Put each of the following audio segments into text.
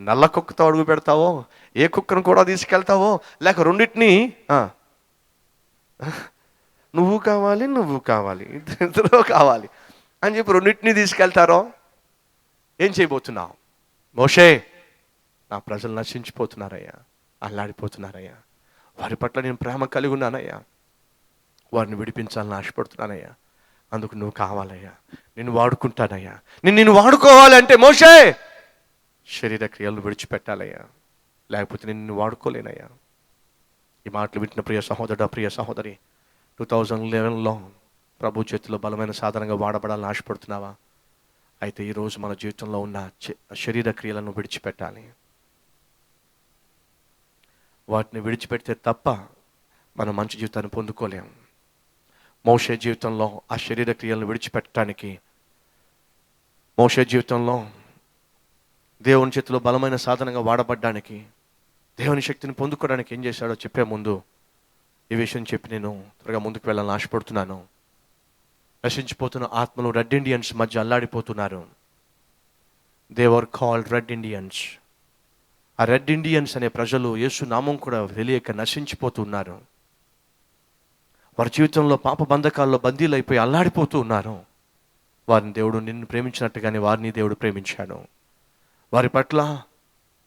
నల్ల కుక్కతో అడుగు పెడతావో, ఏ కుక్కను కూడా తీసుకెళ్తావో, లేక రెండింటినీ నువ్వు కావాలి, నువ్వు కావాలి, ఇద్దరు కావాలి అని చెప్పి రెండింటినీ తీసుకెళ్తారో ఏం చేయబోతున్నావు? మోషే, నా ప్రజలు నశించిపోతున్నారయ్యా, అల్లాడిపోతున్నారయ్యా, వారి పట్ల నేను ప్రేమ కలిగి ఉన్నానయ్యా, వారిని విడిపించాలని ఆశపడుతున్నానయ్యా, అందుకు నువ్వు కావాలయ్యా, నిన్ను వాడుకుంటానయ్యా. నిన్ను వాడుకోవాలి అంటే మోషే శరీర క్రియలను విడిచిపెట్టాలయ్యా, లేకపోతే నిన్ను వాడుకోలేనయ్యా. ఈ మాటలు వింటున్న ప్రియ సహోదరుడు, ప్రియ సహోదరి, 2011లో ప్రభు చేతిలో బలమైన సాధనంగా వాడబడాలని ఆశపడుతున్నావా? అయితే ఈరోజు మన జీవితంలో ఉన్న శరీర క్రియలను విడిచిపెట్టాలి. వాటిని విడిచిపెడితే తప్ప మనం మంచి జీవితాన్ని పొందుకోలేము. మోషే జీవితంలో ఆ శరీర క్రియలను విడిచిపెట్టడానికి, మోషే జీవితంలో దేవుని చేతిలో బలమైన సాధనంగా వాడబడ్డానికి, దేవుని శక్తిని పొందుకోవడానికి ఏం చేశాడో చెప్పే ముందు ఈ విషయం చెప్పి నేను త్వరగా ముందుకు వెళ్ళాలని ఆశపడుతున్నాను. నశించిపోతున్న ఆత్మలు రెడ్ ఇండియన్స్ మధ్య అల్లాడిపోతున్నారు. They were called red Indians. ఆ రెడ్ ఇండియన్స్ అనే ప్రజలు యేసు నామం కూడా తెలియక నశించిపోతున్నారు. వారి జీవితంలో పాప బంధకాల్లో బందీలు అయిపోయి అల్లాడిపోతూ ఉన్నారు. వారిని దేవుడు నిన్ను ప్రేమించినట్టుగానే వారిని దేవుడు ప్రేమించాడు. వారి పట్ల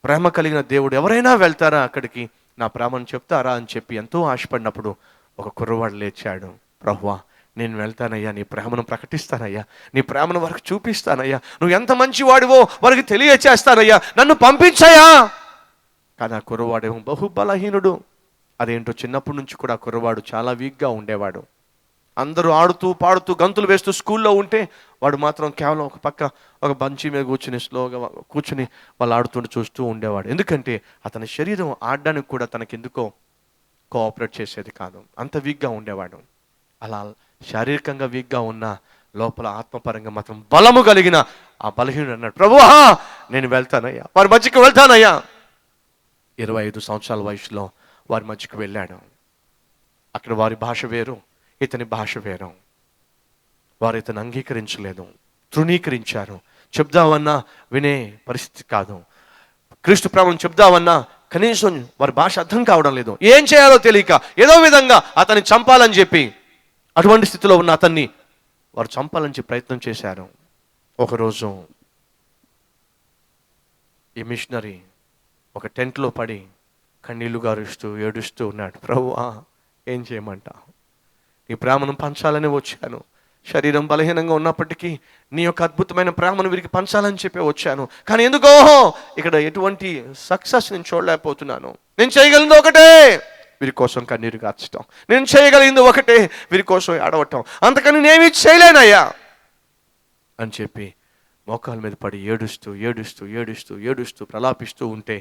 ప్రేమ కలిగిన దేవుడు ఎవరైనా వెళ్తారా అక్కడికి, నా ప్రేమను చెప్తారా అని చెప్పి ఎంతో ఆశపడినప్పుడు ఒక కుర్రవాడు లేచాడు. ప్రభువా, నేను వెళ్తానయ్యా, నీ ప్రేమను ప్రకటిస్తానయ్యా, నీ ప్రేమను వారికి చూపిస్తానయ్యా, నువ్వు ఎంత మంచివాడివో వారికి తెలియచేస్తానయ్యా, నన్ను పంపించయ్యా. కానీ ఆ కుర్రవాడేమో బహు బలహీనుడు. అదేంటో చిన్నప్పటి నుంచి కూడా ఆ కుర్రవాడు చాలా వీక్గా ఉండేవాడు. అందరూ ఆడుతూ పాడుతూ గంతులు వేస్తూ స్కూల్లో ఉంటే వాడు మాత్రం కేవలం ఒక పక్క ఒక బంచి మీద కూర్చుని స్లోగా కూర్చుని వాళ్ళు ఆడుతుంటూ చూస్తూ ఉండేవాడు. ఎందుకంటే అతని శరీరం ఆడడానికి కూడా తనకెందుకో కోఆపరేట్ చేసేది కాదు, అంత వీక్గా ఉండేవాడు. అలా శారీరకంగా వీక్గా ఉన్న లోపల ఆత్మపరంగా మాత్రం బలము కలిగిన ఆ బలహీనుడు అన్నాడు, ప్రభువా నేను వెళ్తానయ్యా, వారి మధ్యకి వెళ్తానయ్యా. 25 సంవత్సరాల వయసులో వారి మధ్యకి వెళ్ళాడు. అక్కడ వారి భాష వేరు, ఇతని భాష వేరు. వారు ఇతను అంగీకరించలేదు, తృణీకరించారు. చెప్దామన్నా వినే పరిస్థితి కాదు. క్రీస్తు ప్రేమను చెప్దామన్నా కనీసం వారి భాష అర్థం కావడం లేదు. ఏం చేయాలో తెలియక ఏదో విధంగా అతన్ని చంపాలని చెప్పి, అటువంటి స్థితిలో ఉన్న అతన్ని వారు చంపాలని చెప్పి ప్రయత్నం చేశారు. ఒకరోజు ఈ మిషనరీ ఒక టెంట్లో పడి కన్నీళ్లు గారుస్తూ ఏడుస్తూ ఉన్నాడు. ప్రభువా ఏం చేయమంటావు, నీ ప్రేమను పంచాలని వచ్చాను. శరీరం బలహీనంగా ఉన్నప్పటికీ నీ యొక్క అద్భుతమైన ప్రేమను వీరికి పంచాలని చెప్పి వచ్చాను. కానీ ఎందుకో ఇక్కడ ఎటువంటి సక్సెస్ నేను చూడలేకపోతున్నాను. నేను చేయగలిగింది ఒకటే, వీరి కోసం కన్నీరు కార్చడం. నేను చేయగలిగింది ఒకటే, వీరి కోసం ఏడవటం. అంతకని నేనేమి చేయలేనయ్యా అని చెప్పి మోకాల మీద పడి ఏడుస్తూ ఏడుస్తూ ఏడుస్తూ ఏడుస్తూ ప్రలాపిస్తూ ఉంటే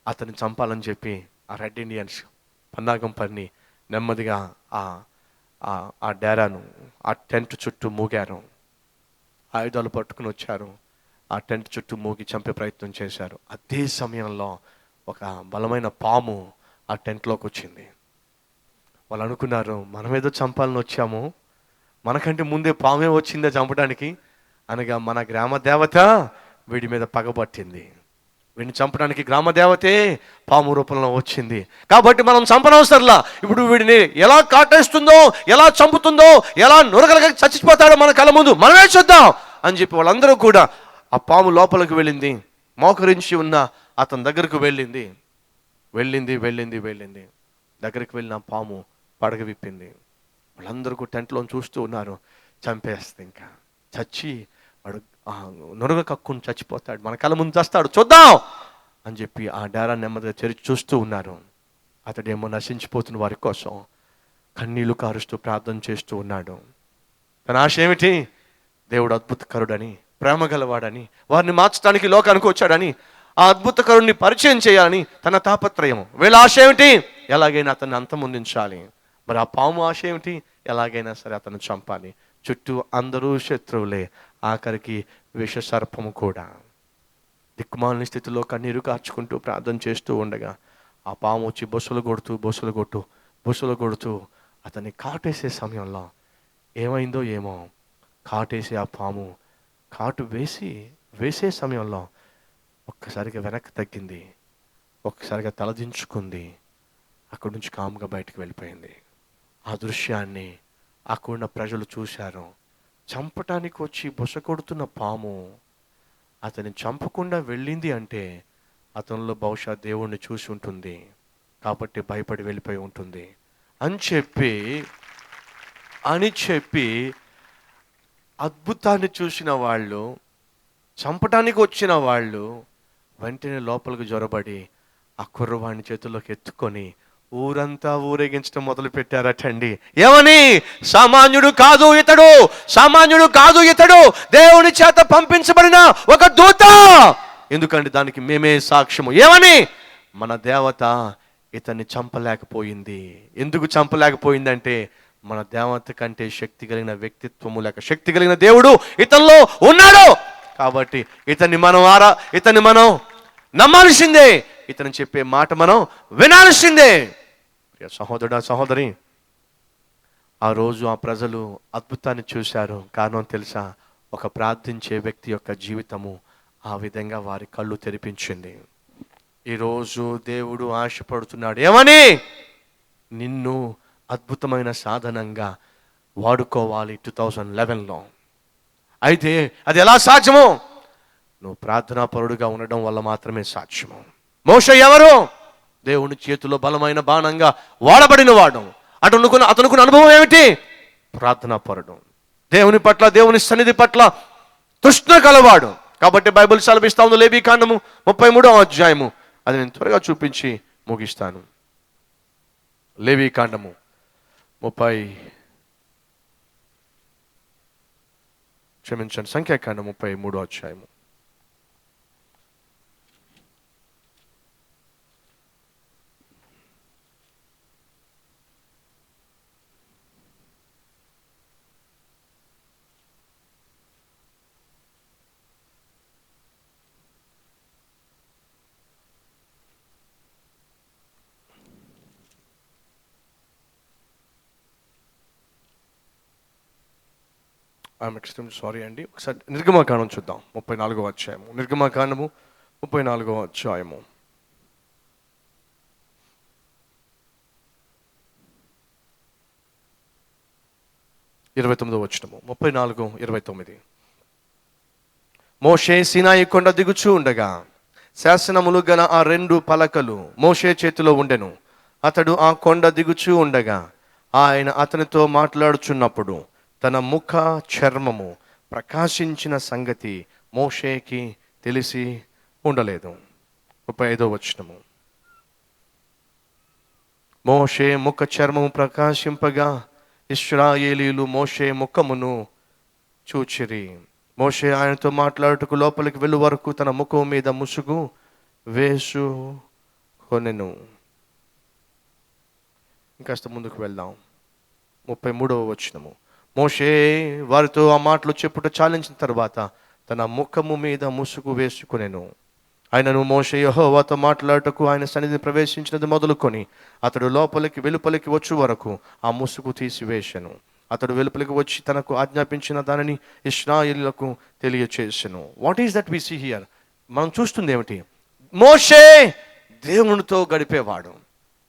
అతన్ని చంపాలని చెప్పి ఆ రెడ్ ఇండియన్స్ పన్నాగం పన్ని నెమ్మదిగా ఆ డేరాను, ఆ టెంట్ చుట్టూ మూగారు. ఆయుధాలు పట్టుకుని వచ్చారు. ఆ టెంట్ చుట్టూ మూగి చంపే ప్రయత్నం చేశారు. అదే సమయంలో ఒక బలమైన పాము ఆ టెంట్లోకి వచ్చింది. వాళ్ళు అనుకున్నారు, మనమేదో చంపాలని వచ్చాము, మనకంటే ముందే పామే వచ్చిందే చంపడానికి. అనగా మన గ్రామ దేవత వీడి మీద పగబట్టింది. వీడిని చంపడానికి గ్రామ దేవతే పాము రూపంలో వచ్చింది. కాబట్టి మనం చంపనవసరంలా, ఇప్పుడు వీడిని ఎలా కాటేస్తుందో, ఎలా చంపుతుందో, ఎలా నురగలగా చచ్చిపోతాడో మన కళ్ళ ముందు మనమే చూద్దాం అని చెప్పి వాళ్ళందరూ కూడా ఆ పాము లోపలికి వెళ్ళింది. మోకరించి ఉన్న అతని దగ్గరకు వెళ్ళింది. దగ్గరికి వెళ్ళిన పాము పడగ విప్పింది. వాళ్ళందరూ కూడా టెంట్లో చూస్తూ ఉన్నారు. చంపేస్తే ఇంకా చచ్చి వాడు నురగ కక్కుని చచ్చిపోతాడు, మన కళ్ళ ముందు చస్తాడు, చూద్దాం అని చెప్పి ఆ డేరా నెమ్మదిగా తెరిచి చూస్తూ ఉన్నారు. అతడేమో నశించిపోతున్న వారి కోసం కన్నీళ్లు కారుస్తూ ప్రార్థన చేస్తూ ఉన్నాడు. తన ఆశ ఏమిటి? దేవుడు అద్భుతకరుడని, ప్రేమ గలవాడని, వారిని మార్చడానికి లోకానికి వచ్చాడని, ఆ అద్భుతకరుడిని పరిచయం చేయాలని తన తాపత్రయం. వీళ్ళ ఆశ ఏమిటి? ఎలాగైనా అతన్ని అంతమొందించాలి. మరి ఆ పాము ఆశ ఏమిటి? ఎలాగైనా సరే అతను చంపాలి. చుట్టూ అందరూ శత్రువులే, ఆఖరికి విషసర్పము కూడా. దిక్కుమాలిన స్థితిలో కన్నీరు కార్చుకుంటూ ప్రార్థన చేస్తూ ఉండగా ఆ పాము వచ్చి బొసలు కొడుతూ అతన్ని కాటేసే సమయంలో ఏమైందో ఏమో, కాటేసి ఆ పాము కాటు వేసే సమయంలో ఒక్కసారిగా వెనక్కి తగ్గింది, ఒక్కసారిగా తలదించుకుంది, అక్కడి నుంచి కామ్గా బయటకు వెళ్ళిపోయింది. ఆ దృశ్యాన్ని అక్కడున్న ప్రజలు చూశారు. చంపటానికి వచ్చి బుస కొడుతున్న పాము అతన్ని చంపకుండా వెళ్ళింది అంటే అతనిలో బహుశా దేవుణ్ణి చూసి ఉంటుంది, కాబట్టి భయపడి వెళ్ళిపోయి ఉంటుంది అని చెప్పి అద్భుతాన్ని చూసిన వాళ్ళు, చంపటానికి వచ్చిన వాళ్ళు వెంటనే లోపలికి జొరబడి ఆ కుర్రవాణి చేతుల్లోకి ఎత్తుకొని ఊరంతా ఊరేగించడం మొదలు పెట్టారటండి. ఏమని? సామాన్యుడు కాదు ఇతడు, సామాన్యుడు కాదు ఇతడు, దేవుని చేత పంపించబడిన ఒక దూత. ఎందుకంటే దానికి మేమే సాక్ష్యము. ఏమని? మన దేవత ఇతన్ని చంపలేకపోయింది. ఎందుకు చంపలేకపోయిందంటే మన దేవత కంటే శక్తి కలిగిన వ్యక్తిత్వము లేక శక్తి కలిగిన దేవుడు ఇతనిలో ఉన్నాడు. కాబట్టి ఇతన్ని మనం నమ్మాల్సిందే, ఇతను చెప్పే మాట మనం వినాల్సిందే. సహోదరుడా, సహోదరి, ఆ రోజు ఆ ప్రజలు అద్భుతాన్ని చూశారు. కారణం తెలుసా? ఒక ప్రార్థించే వ్యక్తి యొక్క జీవితము ఆ విధంగా వారి కళ్ళు తెరిపించింది. ఈరోజు దేవుడు ఆశపడుతున్నాడు. ఏమని? నిన్ను అద్భుతమైన సాధనంగా వాడుకోవాలి 2011లో. అయితే అది ఎలా సాధ్యమో? నువ్వు ప్రార్థనాపరుడుగా ఉండడం వల్ల మాత్రమే సాధ్యము. మోషే ఎవరు? దేవుని చేతిలో బలమైన బాణంగా వాడబడిన వాడు. అతనుకున్న అనుభవం ఏమిటి? ప్రార్థనాపరుడు, దేవుని పట్ల, దేవుని సన్నిధి పట్ల తృష్ణ కలవాడు. కాబట్టి బైబిల్ సెలవిస్తా ఉంది, లేవీకాండము 33వ అధ్యాయము. అది నేను త్వరగా చూపించి ముగిస్తాను. లేవీకాండము 33వ అధ్యాయము. ఐఎమ్ ఎక్స్ట్రీమ్లీ సారీ అండి. ఒకసారి నిర్గమకాండం చూద్దాం. 34వ అధ్యాయము. నిర్గమకాండము 34వ అధ్యాయము. 29వ వచనము. 34:29. మోషే సీనాయి కొండ దిగుచూ ఉండగా శాసనములు గల ఆ 2 పలకలు మోషే చేతిలో ఉండెను. అతడు ఆ కొండ దిగుచూ ఉండగా ఆయన అతనితో మాట్లాడుచున్నప్పుడు తన ముఖ చర్మము ప్రకాశించిన సంగతి మోషేకి తెలిసి ఉండలేదు. 35వ వచనము. మోషే ముఖ చర్మము ప్రకాశింపగా ఇశ్రాయేలీలు మోషే ముఖమును చూచిరి. మోషే ఆయనతో మాట్లాడుటకు లోపలికి వెళ్ళు వరకు తన ముఖం మీద ముసుగు వేసుకొనెను. ఇంకాస్త ముందుకు వెళ్దాం. 33వ వచనము. మోషే వారితో ఆ మాటలు చెప్పుట చాలించిన తర్వాత తన ముఖము మీద ముసుగు వేసుకొనెను. ఆయనను మోషే యెహోవాతో మాట్లాడుటకు ఆయన సన్నిధిని ప్రవేశించినది మొదలుకొని అతడు వెలుపలికి వచ్చు వరకు ఆ ముసుగు తీసివేశను. అతడు వెలుపలికి వచ్చి తనకు ఆజ్ఞాపించిన దానిని ఇశ్రాయేలులకు తెలియచేసెను. What is that we see here? మనం చూస్తుంది ఏమిటి? మోషే దేవునితో గడిపేవాడు,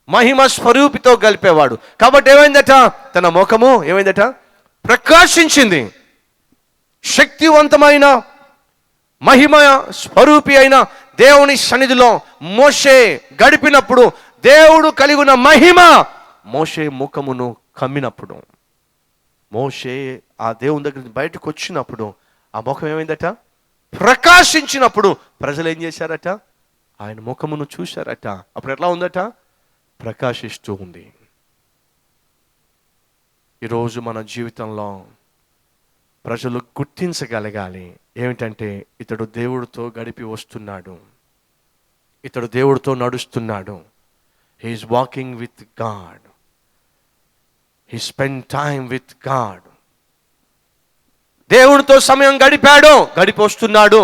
మహిమ స్వరూపితో గడిపేవాడు. కాబట్టి ఏమైందట? తన ముఖము ఏమైందట? ప్రకాశించింది. శక్తివంతమైన మహిమ స్వరూపి అయిన దేవుని సన్నిధిలో మోషే గడిపినప్పుడు దేవుడు కలిగిన మహిమ మోషే ముఖమును కమ్మినప్పుడు, మోషే ఆ దేవుని దగ్గర బయటకు వచ్చినప్పుడు ఆ ముఖం ఏమైందట? ప్రకాశించినప్పుడు ప్రజలు ఏం చేశారట? ఆయన ముఖమును చూశారట. అప్పుడు ఎట్లా ఉందట? ప్రకాశిస్తూ ఉంది. ఈరోజు మన జీవితంలో ప్రజలు గుర్తించగలగాలి ఏమిటంటే ఇతడు దేవుడితో గడిపి వస్తున్నాడు, ఇతడు దేవుడితో నడుస్తున్నాడు. He is walking with God, he spend time with God. దేవునితో సమయం గడిపి వస్తున్నాడు,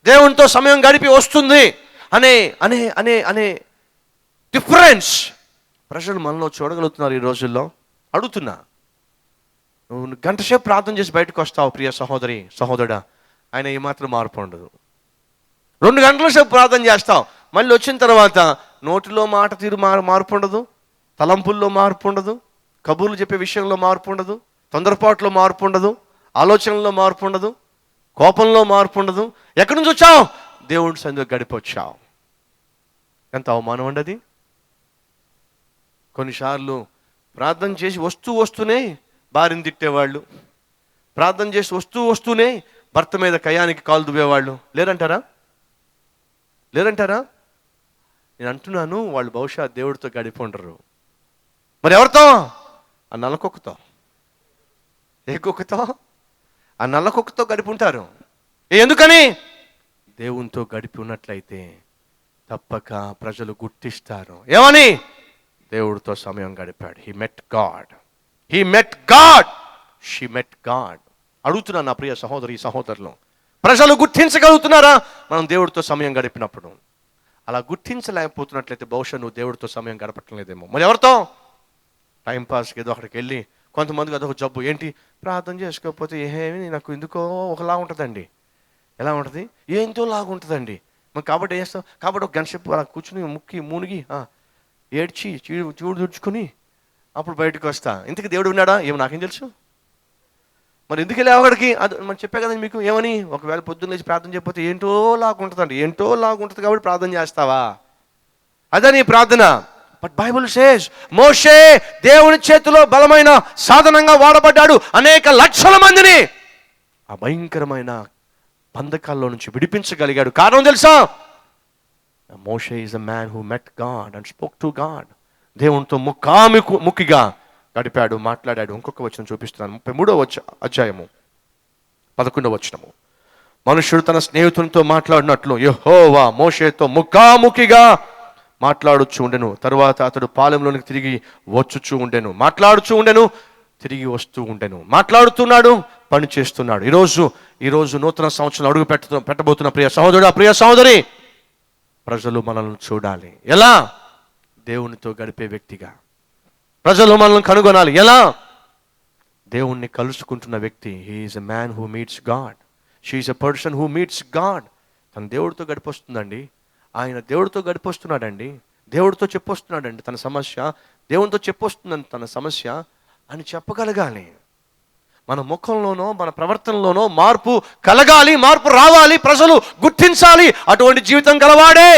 దేవునితో సమయం గడిపి వస్తుంది అనే అనే అనే అనే డిఫరెన్స్ ప్రజలు మనలో చూడగలుగుతున్నారు ఈ రోజుల్లో. అడుగుతున్నా, నువ్వు గంట సేపు ప్రార్థన చేసి బయటకు వస్తావు ప్రియ సహోదరి, సహోదరుడా, ఆయన ఏమాత్రం మార్పు ఉండదు. 2 గంటల సేపు ప్రార్థన చేస్తాం, మళ్ళీ వచ్చిన తర్వాత నోటిలో మాట తీరు మార్పు ఉండదు, తలంపుల్లో మార్పు ఉండదు, కబుర్లు చెప్పే విషయంలో మార్పు ఉండదు, తొందరపాటులో మార్పు ఉండదు, ఆలోచనలో మార్పు ఉండదు, కోపంలో మార్పు ఉండదు. ఎక్కడి నుంచి వచ్చావు? దేవుడి సన్నిధిలో గడిపొచ్చావు. ఎంత అవమానం అండి అది. కొన్నిసార్లు ప్రార్థన చేసి వస్తూనే భార్యను తిట్టేవాళ్ళు, ప్రార్థన చేసి వస్తూనే భర్త మీద కయానికి కాలు దువ్వేవాళ్ళు లేరంటారా? నేను అంటున్నాను, వాళ్ళు బహుశా దేవుడితో గడిపొండరు. మరి ఎవరితో? ఆ నల్లకొక్కతో. ఏ కుక్కతో? ఆ నల్లకొక్కతో గడిపి ఉంటారు. ఎందుకని? దేవునితో గడిపి ఉన్నట్లయితే తప్పక ప్రజలు గుర్తిస్తారు. ఏమని? దేవుడితో సమయం గడిపాడు. He met God. She met God. అడుగుతున్నాను నా ప్రియ సహోదరి సహోదరులు, ప్రజలు గుర్తించగలుగుతున్నారా మనం దేవుడితో సమయం గడిపినప్పుడు? అలా గుర్తించలేకపోతున్నట్లయితే బహుశా నువ్వు దేవుడితో సమయం గడపటం లేదేమో. మరి ఎవరితో? టైంపాస్కి ఏదో అక్కడికి వెళ్ళి, కొంతమందికి అదొక జబ్బు, ఏంటి ప్రార్థన చేసుకోకపోతే ఏమీ నాకు ఎందుకో ఒకలా ఉంటుందండి. ఎలా ఉంటుంది? ఏంతో లాగా ఉంటుందండి. మరి కాబట్టి ఏం చేస్తాం? కాబట్టి ఒక గంట సేపు అలా కూర్చుని మునిగి ఏడ్చి చూడు తుడుచుకుని అప్పుడు బయటకు వస్తా. ఇంతకీ దేవుడు ఉన్నాడా ఏమో నాకేం తెలుసు. మరి ఎందుకు వెళ్ళి అక్కడికి? అది మనం చెప్పే కదండి మీకు. ఏమని? ఒకవేళ పొద్దున్న లేచి ప్రార్థన చేయకపోతే ఏంటో లాగుంటుంది కాబట్టి ప్రార్థన చేస్తావా? అదే నీ ప్రార్థన. బట్ బైబుల్ సేస్ మోషే దేవుని చేతిలో బలమైన సాధనంగా వాడబడ్డాడు. అనేక లక్షల మందిని ఆ భయంకరమైన బంధకాల్లో నుంచి విడిపించగలిగాడు. కారణం తెలుసా? Moshe is a man who met God and spoke to God. దేవునితో ముఖిగా గడిపాడు, మాట్లాడాడు. ఇంకొక వచనం చూపిస్తున్నాను, 33వ అధ్యాయము 11వ వచనము. మనుష్యుడు తన స్నేహితునితో మాట్లాడినట్లు యెహోవా మోషేతో ముఖాముఖిగా మాట్లాడుచూ ఉండెను. తరువాత అతడు పాలెంలోనికి తిరిగి వచ్చుచూ ఉండెను, మాట్లాడుచూ ఉండెను, తిరిగి వస్తూ ఉండెను. మాట్లాడుతున్నాడు, పని చేస్తున్నాడు. ఈరోజు నూతన సంవత్సరం అడుగు పెట్టబోతున్న ప్రియ సహోదరుడు, ప్రియ సహోదరి, ప్రజలు మనల్ని చూడాలి. ఎలా? దేవునితో గడిపే వ్యక్తిగా. ప్రజలు మనల్ని కనుగొనాలి. ఎలా? దేవుణ్ణి కలుసుకుంటున్న వ్యక్తి. He is a man who meets God. She is a person who meets God. తన దేవుడితో గడిపొస్తుందండి. ఆయన దేవుడితో గడిపొస్తున్నాడండి. దేవుడితో చెప్పొస్తున్నాడండి తన సమస్య. దేవునితో చెప్పొస్తుందండి తన సమస్య అని చెప్పగలగాలి. మన ముఖంలోనో మన ప్రవర్తనలోనో మార్పు కలగాలి, మార్పు రావాలి, ప్రజలు గుర్తించాలి. అటువంటి జీవితం గలవాడే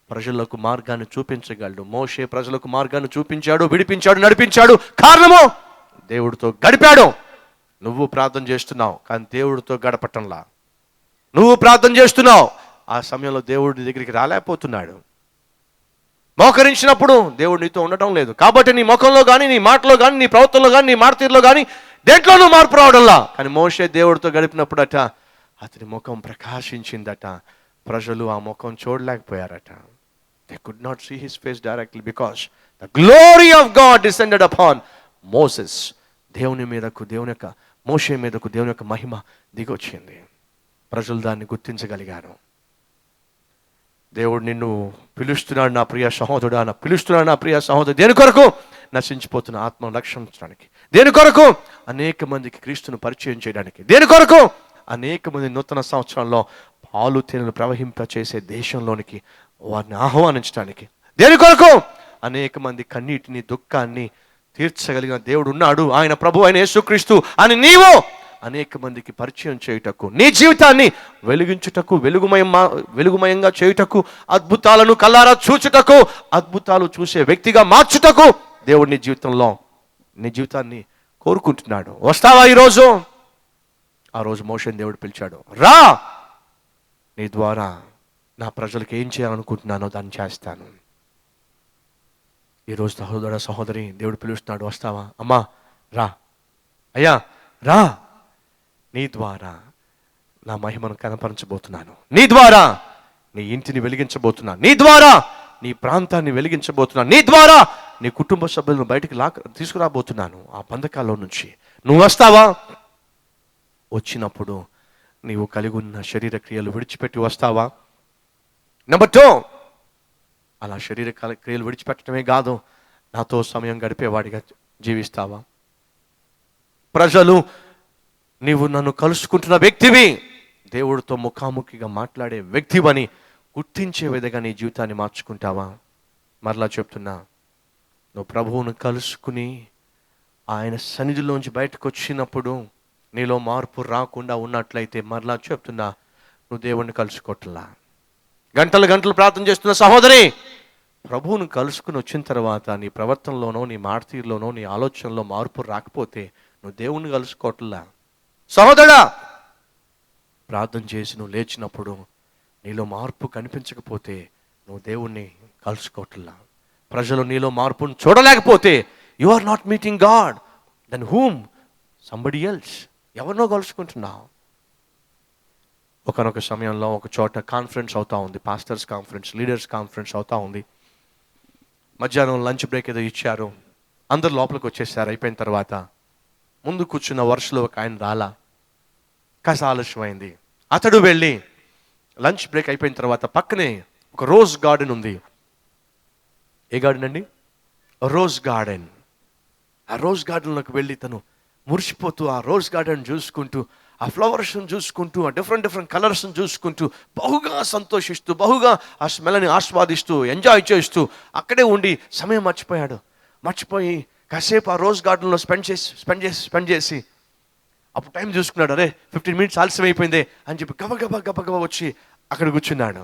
ప్రజలకు మార్గాన్ని చూపించగలడు. మోషే ప్రజలకు మార్గాన్ని చూపించాడు, విడిపించాడు, నడిపించాడు. కారణము దేవుడితో గడిపాడు. నువ్వు ప్రార్థన చేస్తున్నావు కానీ దేవుడితో గడపటంలా. నువ్వు ప్రార్థన చేస్తున్నావు, ఆ సమయంలో దేవుడి దగ్గరికి రాలేకపోతున్నాడు. మోకరించినప్పుడు దేవుడు నీతో ఉండటం లేదు. కాబట్టి నీ ముఖంలో కానీ, నీ మాటలో కానీ, నీ ప్రవర్తనలో కానీ, నీ మాటతీరులో కానీ దేంట్లోనూ మార్పు రావడంలా. కానీ మోషే దేవుడితో గడిపినప్పుడట అతని ముఖం ప్రకాశించిందట. ప్రజలు ఆ ముఖం చూడలేకపోయారట. They could not see his face directly because the glory of God descended upon Moses. దేవుని యొక్క మోషే మీదకు దేవుని యొక్క మహిమ దిగొచ్చింది. ప్రజలు దాన్ని గుర్తించగలిగారు. దేవుడు నిన్ను పిలుస్తున్నాడు నా ప్రియ సహోదరుడా, పిలుస్తున్నాడు నా ప్రియ సహోదరు. దేని కొరకు? నశించిపోతున్న ఆత్మను రక్షించడానికి. దేని కొరకు? అనేక మందికి క్రీస్తును పరిచయం చేయడానికి. దేని కొరకు? అనేక మంది నూతన సంవత్సరంలో పాలు తేనెలు ప్రవహింపచేసే దేశంలోనికి వారిని ఆహ్వానించడానికి. దేని కొరకు? అనేక మంది కన్నీటిని, దుఃఖాన్ని తీర్చగలిగిన దేవుడు ఉన్నాడు, ఆయన ప్రభు, ఆయన యేసుక్రీస్తు అని నీవు అనేక మందికి పరిచయం చేయుటకు, నీ జీవితాన్ని వెలిగించుటకు, వెలుగుమయంగా చేయుటకు, అద్భుతాలను కల్లారా చూచుటకు, అద్భుతాలు చూసే వ్యక్తిగా మార్చుటకు దేవుడు నీ జీవితాన్ని కోరుకుంటున్నాడు. వస్తావా ఈరోజు? ఆ రోజు మోషేని దేవుడు పిలిచాడు, రా, నీ ద్వారా నా ప్రజలకు ఏం చేయాలనుకుంటున్నానో దాన్ని చేస్తాను. ఈరోజు సహోదర సహోదరి, దేవుడు పిలుస్తున్నాడు, వస్తావా? అమ్మా రా, అయ్యా రా, నీ ద్వారా నా మహిమను కనపరచబోతున్నాను, నీ ద్వారా నీ ఇంటిని వెలిగించబోతున్నాను, నీ ద్వారా నీ ప్రాంతాన్ని వెలిగించబోతున్నాను, నీ ద్వారా నీ కుటుంబ సభ్యులను బయటికి తీసుకురాబోతున్నాను ఆ బంధకాల్లో నుంచి. నువ్వు వస్తావా? వచ్చినప్పుడు నీవు కలిగి ఉన్న శరీర క్రియలు విడిచిపెట్టి వస్తావా? నెంబర్ 2, అలా శరీర క్రియలు విడిచిపెట్టడమే కాదు, నాతో సమయం గడిపేవాడిగా జీవిస్తావా? ప్రజలు నీవు నన్ను కలుసుకుంటున్న వ్యక్తివి, దేవుడితో ముఖాముఖిగా మాట్లాడే వ్యక్తివని గుర్తించే విధంగా నీ జీవితాన్ని మార్చుకుంటావా? మరలా చెప్తున్నా, నువ్వు ప్రభువును కలుసుకుని ఆయన సన్నిధిలోంచి బయటకు వచ్చినప్పుడు నీలో మార్పు రాకుండా ఉన్నట్లయితే, మరలా చెప్తున్నా, నువ్వు దేవుణ్ణి కలుసుకోవట్లా. గంటలు గంటలు ప్రార్థన చేస్తున్న సహోదరి, ప్రభువును కలుసుకుని వచ్చిన తర్వాత నీ ప్రవర్తనలోనో, నీ మాటతీరులోనో, నీ ఆలోచనలో మార్పు రాకపోతే నువ్వు దేవుణ్ణి కలుసుకోవట్లా. సహోదరా, ప్రార్థన చేసి నువ్వు లేచినప్పుడు నీలో మార్పు కనిపించకపోతే నువ్వు దేవుణ్ణి కలుసుకోవట్లా. ప్రజలు నీలో మార్పును చూడలేకపోతే you are not meeting God. Then whom? Somebody else. ఎవరినో కలుసుకుంటున్నావు. ఒకనొక సమయంలో ఒక చోట కాన్ఫరెన్స్ అవుతా ఉంది, పాస్టర్స్ కాన్ఫరెన్స్, లీడర్స్ కాన్ఫరెన్స్ అవుతా ఉంది. మధ్యాహ్నం లంచ్ బ్రేక్ ఏదో ఇచ్చారు, అందరు లోపలికి వచ్చేసారు. అయిపోయిన తర్వాత ముందు కూర్చున్న వరుసలో ఒక ఆయన రాలా, కాస్త ఆలస్యమైంది. అతడు వెళ్ళి లంచ్ బ్రేక్ అయిపోయిన తర్వాత పక్కనే ఒక రోజ్ గార్డెన్ ఉంది. ఏ గార్డెన్ అండి? Rose garden. ఆ రోజ్ గార్డెన్లోకి వెళ్ళి తను మురిసిపోతూ ఆ రోజ్ గార్డెన్ చూసుకుంటూ, ఆ ఫ్లవర్స్ని చూసుకుంటూ, ఆ డిఫరెంట్ కలర్స్ని చూసుకుంటూ బహుగా సంతోషిస్తూ, బహుగా ఆ స్మెల్ని ఆస్వాదిస్తూ, ఎంజాయ్ చేస్తూ అక్కడే ఉండి సమయం మర్చిపోయి కాసేపు ఆ రోజ్ గార్డెన్లో స్పెండ్ చేసి అప్పుడు టైం చూసుకున్నాడు. అరే 15 minutes ఆలస్యం అయిపోయిందే అని చెప్పి గబగబా వచ్చి అక్కడ కూర్చున్నాడు.